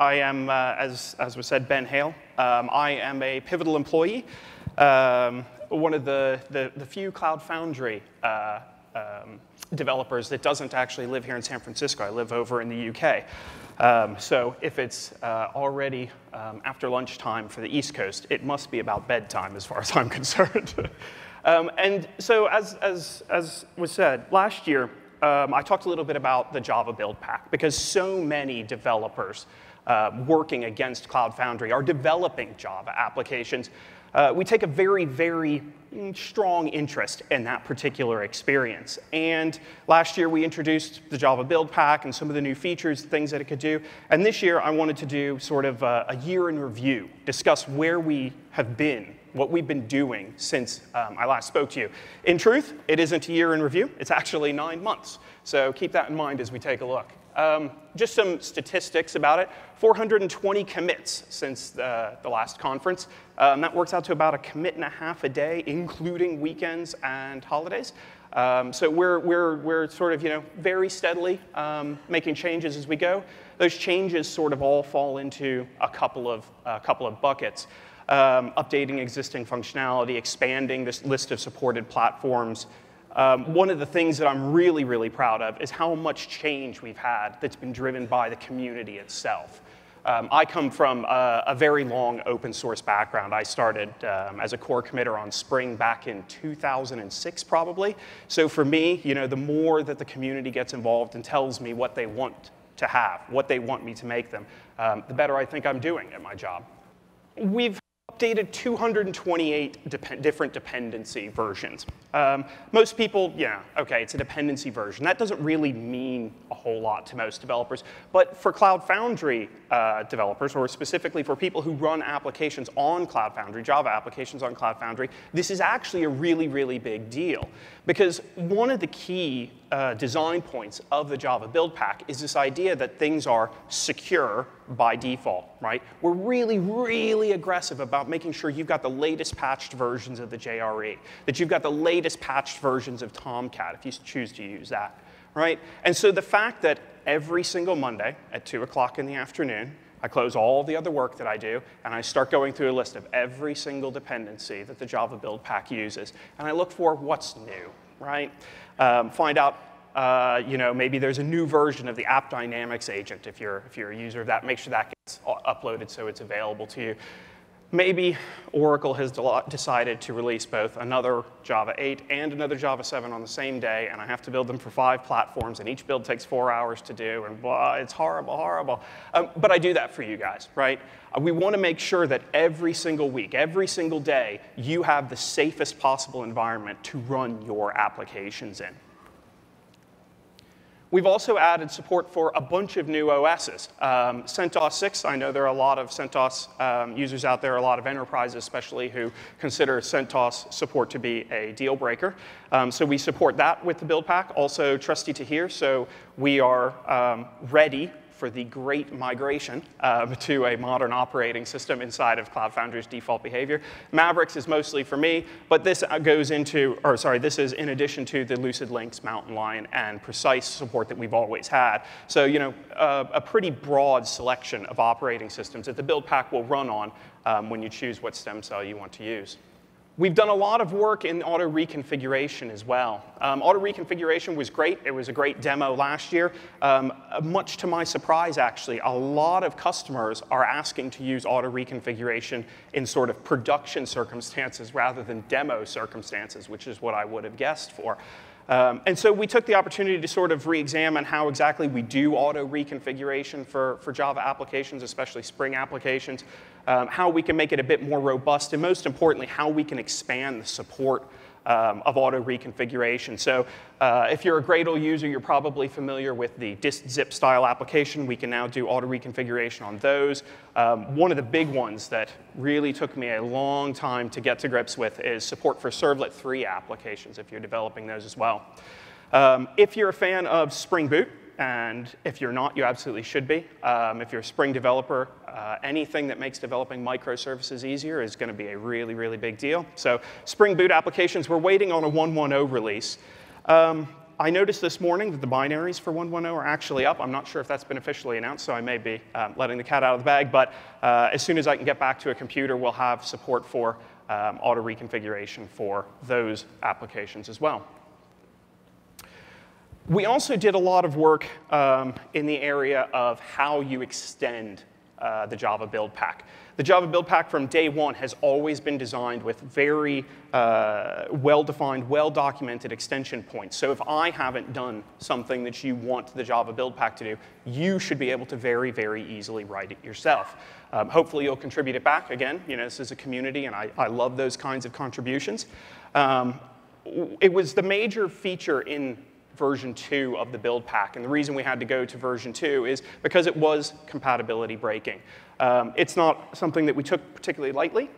I am, as was said, Ben Hale. I am a Pivotal employee, one of the few Cloud Foundry developers that doesn't actually live here in San Francisco. I live over in the UK. So if it's already after lunchtime for the East Coast, it must be about bedtime as far as I'm concerned. And so as was said, last year, I talked a little bit about the Java Buildpack, because so many developers working against Cloud Foundry are developing Java applications. We take a very, very strong interest in that particular experience. And last year, we introduced the Java Buildpack and some of the new features, things that it could do. And this year, I wanted to do sort of a year in review, discuss where we have been, what we've been doing since I last spoke to you. In truth, it isn't a year in review. It's actually 9 months. So keep that in mind as we take a look. Just some statistics about it. 420 commits since the last conference. That works out to about a commit and a half a day, including weekends and holidays. So we're sort of, very steadily making changes as we go. Those changes sort of all fall into a couple of buckets. Updating existing functionality, expanding this list of supported platforms. One of the things that I'm really, really proud of is how much change we've had that's been driven by the community itself. I come from a very long open source background. I started as a core committer on Spring back in 2006, probably. So for me, the more that the community gets involved and tells me what they want to have, what they want me to make them, the better I think I'm doing at my job. We've updated 228 different dependency versions. Most people, okay, it's a dependency version. That doesn't really mean a whole lot to most developers. But for Cloud Foundry developers, or specifically for people who run applications on Cloud Foundry, Java applications on Cloud Foundry, this is actually a really, really big deal. Because one of the key design points of the Java Buildpack is this idea that things are secure by default, right? We're really, really aggressive about making sure you've got the latest patched versions of the JRE, that you've got the latest patched versions of Tomcat, if you choose to use that, right? And so the fact that every single Monday at 2 o'clock in the afternoon, I close all the other work that I do, and I start going through a list of every single dependency that the Java Buildpack uses, and I look for what's new, right? Find out, maybe there's a new version of the App Dynamics agent if you're a user of that. Make sure that gets uploaded so it's available to you. Maybe Oracle has decided to release both another Java 8 and another Java 7 on the same day, and I have to build them for 5 platforms, and each build takes 4 hours to do, and blah, it's horrible, horrible. But I do that for you guys, right? We want to make sure that every single week, every single day, you have the safest possible environment to run your applications in. We've also added support for a bunch of new OSs. CentOS 6, I know there are a lot of CentOS users out there, a lot of enterprises especially, who consider CentOS support to be a deal breaker. So we support that with the Buildpack. Also trusty to hear, so we are ready for the great migration to a modern operating system inside of Cloud Foundry's default behavior. Mavericks is mostly for me, but this this is in addition to the Lucid Lynx, Mountain Lion, and Precise support that we've always had. So, a pretty broad selection of operating systems that the Buildpack will run on when you choose what stem cell you want to use. We've done a lot of work in auto reconfiguration as well. Auto reconfiguration was great. It was a great demo last year. Much to my surprise, actually, a lot of customers are asking to use auto reconfiguration in sort of production circumstances rather than demo circumstances, which is what I would have guessed for. And so we took the opportunity to sort of re-examine how exactly we do auto reconfiguration for Java applications, especially Spring applications, how we can make it a bit more robust, and most importantly, how we can expand the support of auto reconfiguration. So if you're a Gradle user, you're probably familiar with the dist-zip style application. We can now do auto reconfiguration on those. One of the big ones that really took me a long time to get to grips with is support for Servlet 3 applications, if you're developing those as well. If you're a fan of Spring Boot, and if you're not, you absolutely should be. If you're a Spring developer, anything that makes developing microservices easier is going to be a really, really big deal. So Spring Boot applications, we're waiting on a 1.1.0 release. I noticed this morning that the binaries for 1.10 are actually up. I'm not sure if that's been officially announced, so I may be letting the cat out of the bag. But as soon as I can get back to a computer, we'll have support for auto reconfiguration for those applications as well. We also did a lot of work in the area of how you extend the Java Buildpack. The Java Buildpack from day one has always been designed with very well-defined, well-documented extension points. So if I haven't done something that you want the Java Buildpack to do, you should be able to very, very easily write it yourself. Hopefully you'll contribute it back. Again, this is a community, and I love those kinds of contributions. It was the major feature in version 2 of the Buildpack. And the reason we had to go to version 2 is because it was compatibility breaking. It's not something that we took particularly lightly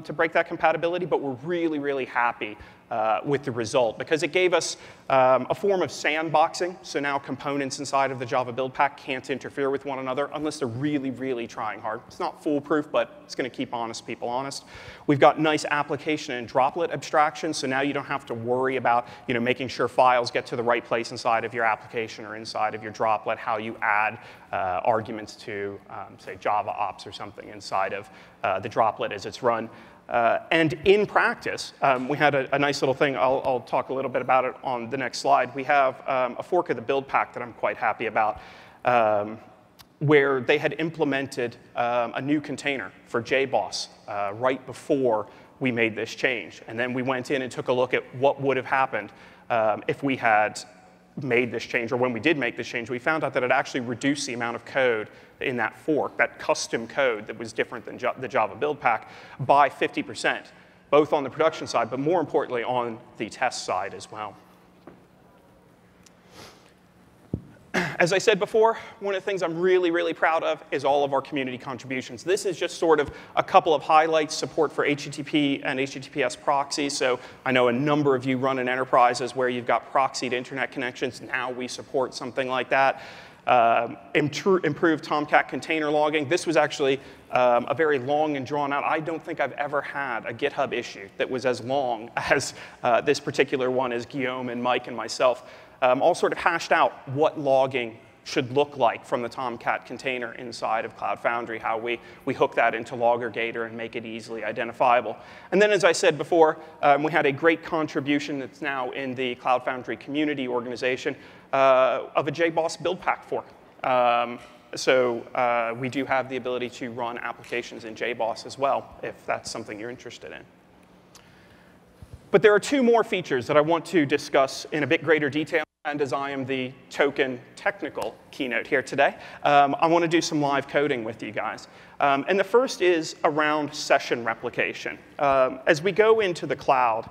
to break that compatibility, but we're really, really happy with the result because it gave us a form of sandboxing. So now components inside of the Java Buildpack can't interfere with one another unless they're really, really trying hard. It's not foolproof, but it's going to keep honest people honest. We've got nice application and droplet abstraction, so now you don't have to worry about making sure files get to the right place inside of your application or inside of your droplet, how you add arguments to, say, Java ops or something inside of the droplet as it's run. And in practice, we had a nice little thing. I'll talk a little bit about it on the next slide. We have a fork of the Buildpack that I'm quite happy about, where they had implemented a new container for JBoss right before we made this change. And then we went in and took a look at what would have happened if we had made this change, or when we did make this change. We found out that it actually reduced the amount of code in that fork, that custom code that was different than the Java Buildpack, by 50%, both on the production side, but more importantly on the test side as well. As I said before, one of the things I'm really, really proud of is all of our community contributions. This is just sort of a couple of highlights: support for HTTP and HTTPS proxies. So I know a number of you run in enterprises where you've got proxied internet connections. Now we support something like that. Improved Tomcat container logging. This was actually a very long and drawn out. I don't think I've ever had a GitHub issue that was as long as this particular one, as Guillaume and Mike and myself all sort of hashed out what logging should look like from the Tomcat container inside of Cloud Foundry, how we hook that into LoggerGator and make it easily identifiable. And then, as I said before, we had a great contribution that's now in the Cloud Foundry community organization of a JBoss Buildpack fork. So we do have the ability to run applications in JBoss as well, if that's something you're interested in. But there are two more features that I want to discuss in a bit greater detail. And as I am the token technical keynote here today, I want to do some live coding with you guys. And the first is around session replication. As we go into the cloud,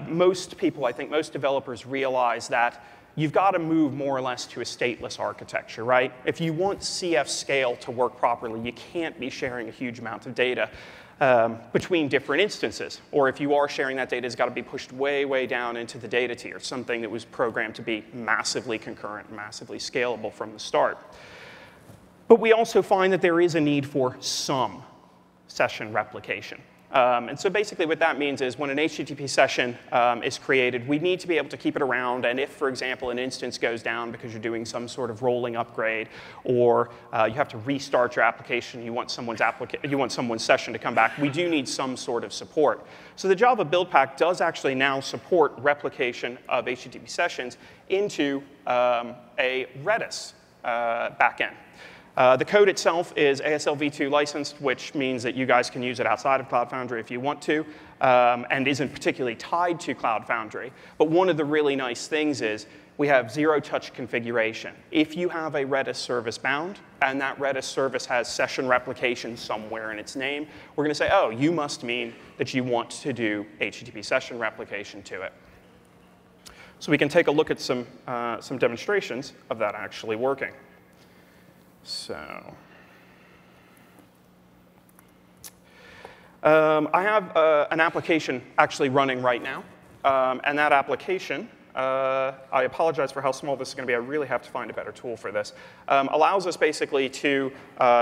most people, I think most developers, realize that you've got to move more or less to a stateless architecture, right? If you want CF scale to work properly, you can't be sharing a huge amount of data between different instances. Or if you are sharing that data, it's got to be pushed way, way down into the data tier, something that was programmed to be massively concurrent, massively scalable from the start. But we also find that there is a need for some session replication. And so basically what that means is when an HTTP session is created, we need to be able to keep it around. And if, for example, an instance goes down because you're doing some sort of rolling upgrade, or you have to restart your application, you want someone's session to come back, we do need some sort of support. So the Java Buildpack does actually now support replication of HTTP sessions into a Redis backend. The code itself is ASL v2 licensed, which means that you guys can use it outside of Cloud Foundry if you want to, and isn't particularly tied to Cloud Foundry. But one of the really nice things is we have zero-touch configuration. If you have a Redis service bound, and that Redis service has session replication somewhere in its name, we're going to say, oh, you must mean that you want to do HTTP session replication to it. So we can take a look at some demonstrations of that actually working. So I have an application actually running right now. And that application, I apologize for how small this is going to be. I really have to find a better tool for this. Allows us basically to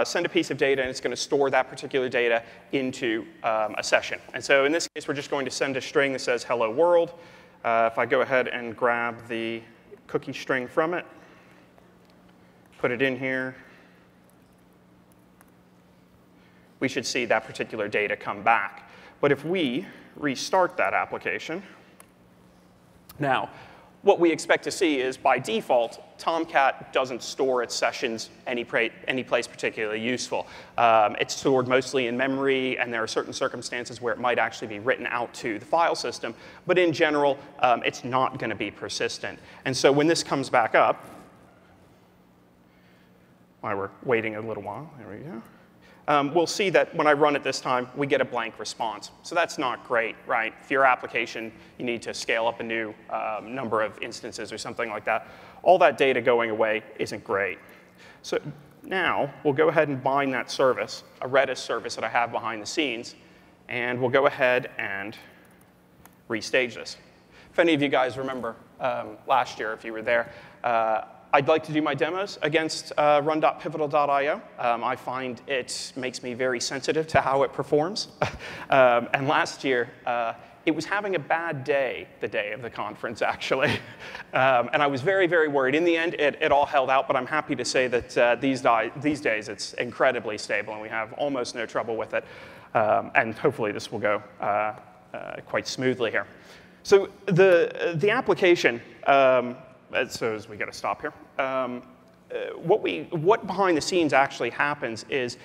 send a piece of data, and it's going to store that particular data into a session. And so in this case, we're just going to send a string that says hello world. If I go ahead and grab the cookie string from it, put it in here, we should see that particular data come back. But if we restart that application, now, what we expect to see is, by default, Tomcat doesn't store its sessions any place particularly useful. It's stored mostly in memory, and there are certain circumstances where it might actually be written out to the file system. But in general, it's not going to be persistent. And so when this comes back up, while we're waiting a little while, there we go. We'll see that when I run it this time, we get a blank response. So that's not great, right? If your application, you need to scale up a new number of instances or something like that, all that data going away isn't great. So now we'll go ahead and bind that service, a Redis service that I have behind the scenes, and we'll go ahead and restage this. If any of you guys remember last year, if you were there, I'd like to do my demos against run.pivotal.io. I find it makes me very sensitive to how it performs. And last year, it was having a bad day, the day of the conference, actually. And I was very, very worried. In the end, it all held out, but I'm happy to say that these days, it's incredibly stable, and we have almost no trouble with it. And hopefully, this will go quite smoothly here. So the application, so as we got to stop here. What behind the scenes actually happens is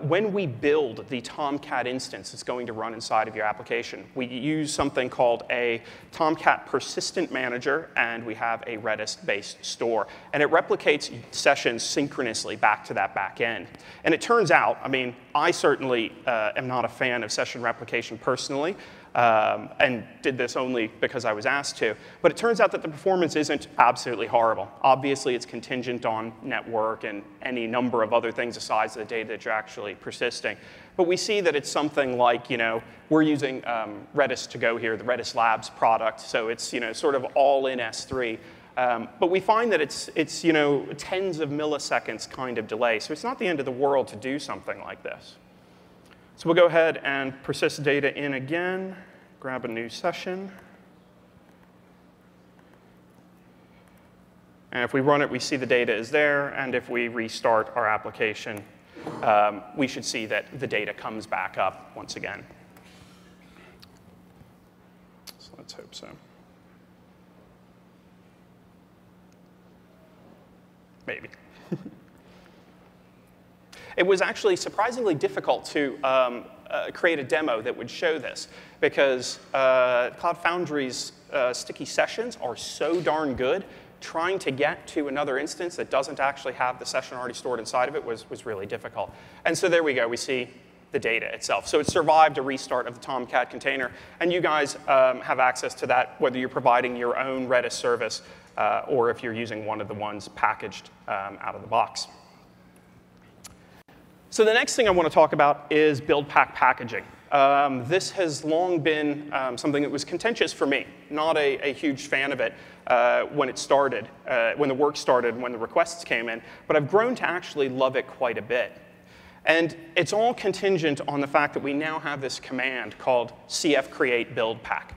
when we build the Tomcat instance that's going to run inside of your application, we use something called a Tomcat persistent manager, and we have a Redis-based store. And it replicates sessions synchronously back to that back end. And it turns out, I mean, I certainly am not a fan of session replication personally. And did this only because I was asked to. But it turns out that the performance isn't absolutely horrible. Obviously, it's contingent on network and any number of other things besides the data that you're actually persisting. But we see that it's something like, we're using Redis to go here, the Redis Labs product. So it's, sort of all in S3. But we find that it's tens of milliseconds kind of delay. So it's not the end of the world to do something like this. So we'll go ahead and persist data in again, grab a new session. And if we run it, we see the data is there. And if we restart our application, we should see that the data comes back up once again. So let's hope so. Maybe. It was actually surprisingly difficult to create a demo that would show this, because Cloud Foundry's sticky sessions are so darn good. Trying to get to another instance that doesn't actually have the session already stored inside of it was really difficult. And so there we go. We see the data itself. So it survived a restart of the Tomcat container. And you guys have access to that, whether you're providing your own Redis service or if you're using one of the ones packaged out of the box. So the next thing I want to talk about is Buildpack Packaging. This has long been something that was contentious for me. Not a huge fan of it when it started, when the work started, when the requests came in. But I've grown to actually love it quite a bit. And it's all contingent on the fact that we now have this command called cf create buildpack.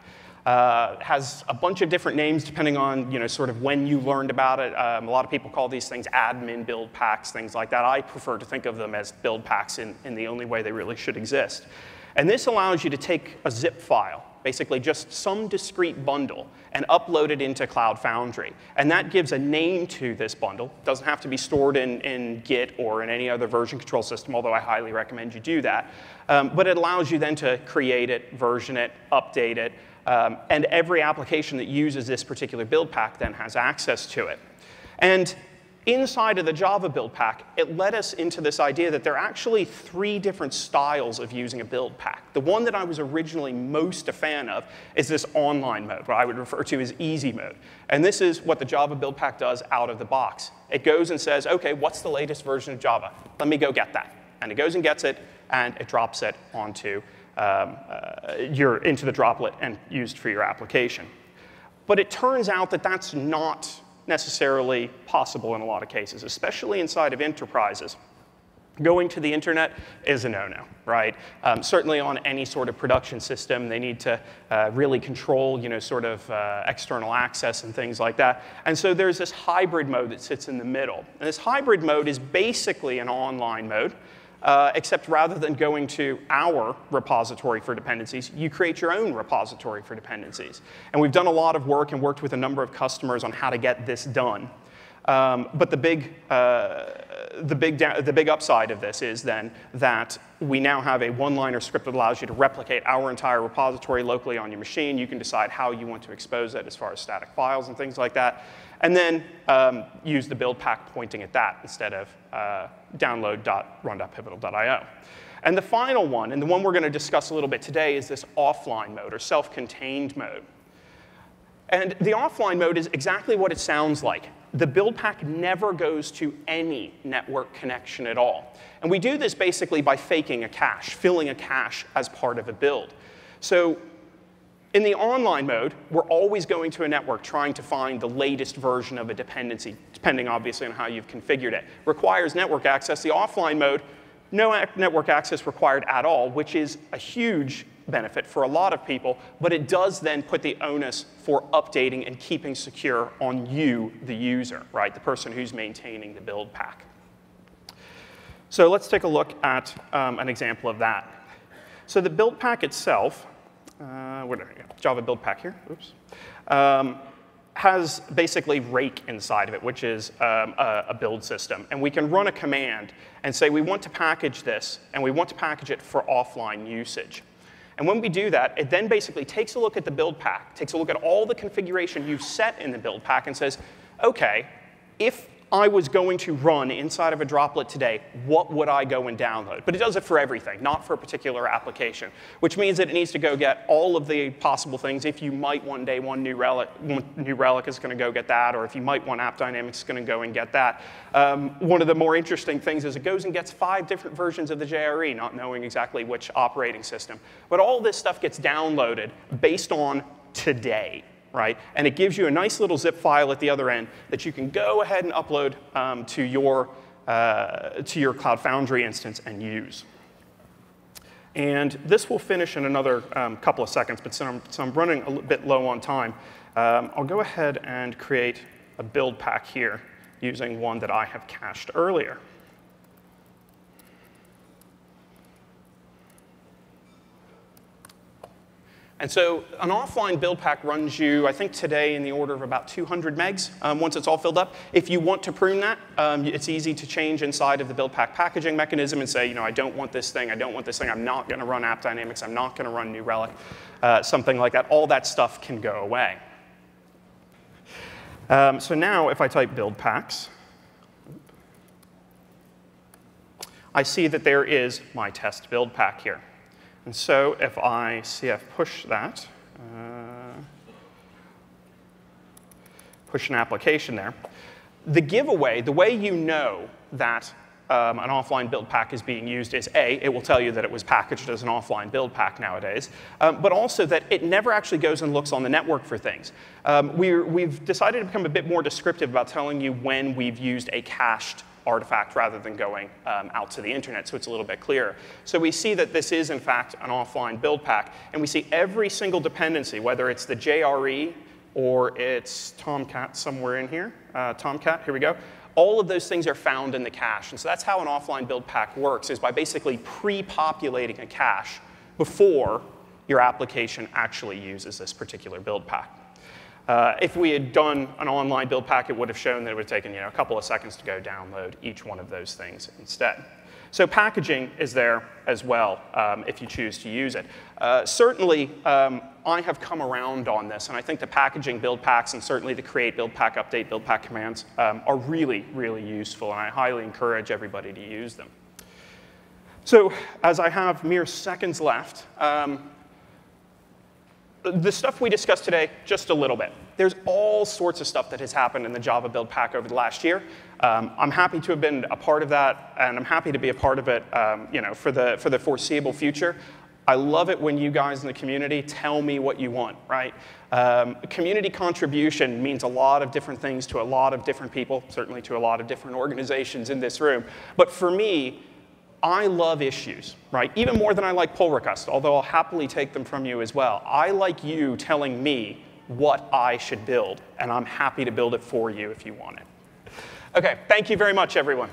Has a bunch of different names depending on sort of when you learned about it. A lot of people call these things admin build packs, things like that. I prefer to think of them as build packs in the only way they really should exist. And this allows you to take a zip file, basically just some discrete bundle, and upload it into Cloud Foundry. And that gives a name to this bundle. It doesn't have to be stored in Git or in any other version control system, although I highly recommend you do that. But it allows you then to create it, version it, update it. And every application that uses this particular build pack then has access to it. And inside of the Java Buildpack, it led us into this idea that there are actually 3 different styles of using a build pack. The one that I was originally most a fan of is this online mode, what I would refer to as easy mode. And this is what the Java Buildpack does out of the box. It goes and says, OK, what's the latest version of Java? Let me go get that. And it goes and gets it, and it drops it onto into the droplet and used for your application. But it turns out that that's not necessarily possible in a lot of cases, especially inside of enterprises. Going to the internet is a no-no, right? Certainly on any sort of production system, they need to really control, sort of external access and things like that. And so there's this hybrid mode that sits in the middle. And this hybrid mode is basically an online mode, except rather than going to our repository for dependencies, you create your own repository for dependencies. And we've done a lot of work and worked with a number of customers on how to get this done. But the big upside of this is then that we now have a one-liner script that allows you to replicate our entire repository locally on your machine. You can decide how you want to expose it as far as static files and things like that. And then use the Buildpack pointing at that instead of download.run.pivotal.io. And the final one, and the one we're going to discuss a little bit today, is this offline mode or self-contained mode. And the offline mode is exactly what it sounds like. The Buildpack never goes to any network connection at all. And we do this basically by faking a cache, filling a cache as part of a build. So in the online mode, we're always going to a network trying to find the latest version of a dependency, depending obviously on how you've configured it. Requires network access. The offline mode, no network access required at all, which is a huge benefit for a lot of people, but it does then put the onus for updating and keeping secure on you, the user, right? The person who's maintaining the Buildpack. So let's take a look at an example of that. So the Buildpack itself, where did I go? Java Buildpack here, oops, has basically rake inside of it, which is a build system. And we can run a command and say we want to package this, and we want to package it for offline usage. And when we do that, it then basically takes a look at the Buildpack, takes a look at all the configuration you've set in the Buildpack and says, OK, if I was going to run inside of a droplet today, what would I go and download? But it does it for everything, not for a particular application, which means that it needs to go get all of the possible things. If you might one day want New Relic is going to go get that, or if you might want App Dynamics, it's going to go and get that. One of the more interesting things is it goes and gets 5 different versions of the JRE, not knowing exactly which operating system. But all this stuff gets downloaded based on today. Right? And it gives you a nice little zip file at the other end that you can go ahead and upload to your Cloud Foundry instance and use. And this will finish in another couple of seconds, but so I'm running a bit low on time, I'll go ahead and create a Buildpack here using one that I have cached earlier. And so an offline Buildpack runs you, I think today, in the order of about 200 megs once it's all filled up. If you want to prune that, it's easy to change inside of the Buildpack packaging mechanism and say, I don't want this thing, I don't want this thing, I'm not going to run App Dynamics, I'm not going to run New Relic, something like that. All that stuff can go away. So now if I type Buildpacks, I see that there is my test Buildpack here. And so if I cf push that, push an application there, the giveaway, the way you know that an offline Buildpack is being used is A, it will tell you that it was packaged as an offline Buildpack nowadays, but also that it never actually goes and looks on the network for things. We've decided to become a bit more descriptive about telling you when we've used a cached artifact rather than going out to the internet, so it's a little bit clearer. So we see that this is, in fact, an offline Buildpack, and we see every single dependency, whether it's the JRE or it's Tomcat somewhere in here, Tomcat, here we go. All of those things are found in the cache, and so that's how an offline Buildpack works, is by basically pre-populating a cache before your application actually uses this particular Buildpack. If we had done an online Buildpack, it would have shown that it would have taken a couple of seconds to go download each one of those things instead. So packaging is there as well if you choose to use it. Certainly, I have come around on this, and I think the packaging Buildpacks and certainly the create Buildpack, update Buildpack commands are really, really useful, and I highly encourage everybody to use them. So as I have mere seconds left, the stuff we discussed today, just a little bit. There's all sorts of stuff that has happened in the Java Buildpack over the last year. I'm happy to have been a part of that, and I'm happy to be a part of it for the foreseeable future. I love it when you guys in the community tell me what you want, right? Community contribution means a lot of different things to a lot of different people, certainly to a lot of different organizations in this room. But for me, I love issues, right? Even more than I like pull requests, although I'll happily take them from you as well. I like you telling me what I should build, and I'm happy to build it for you if you want it. OK, thank you very much, everyone.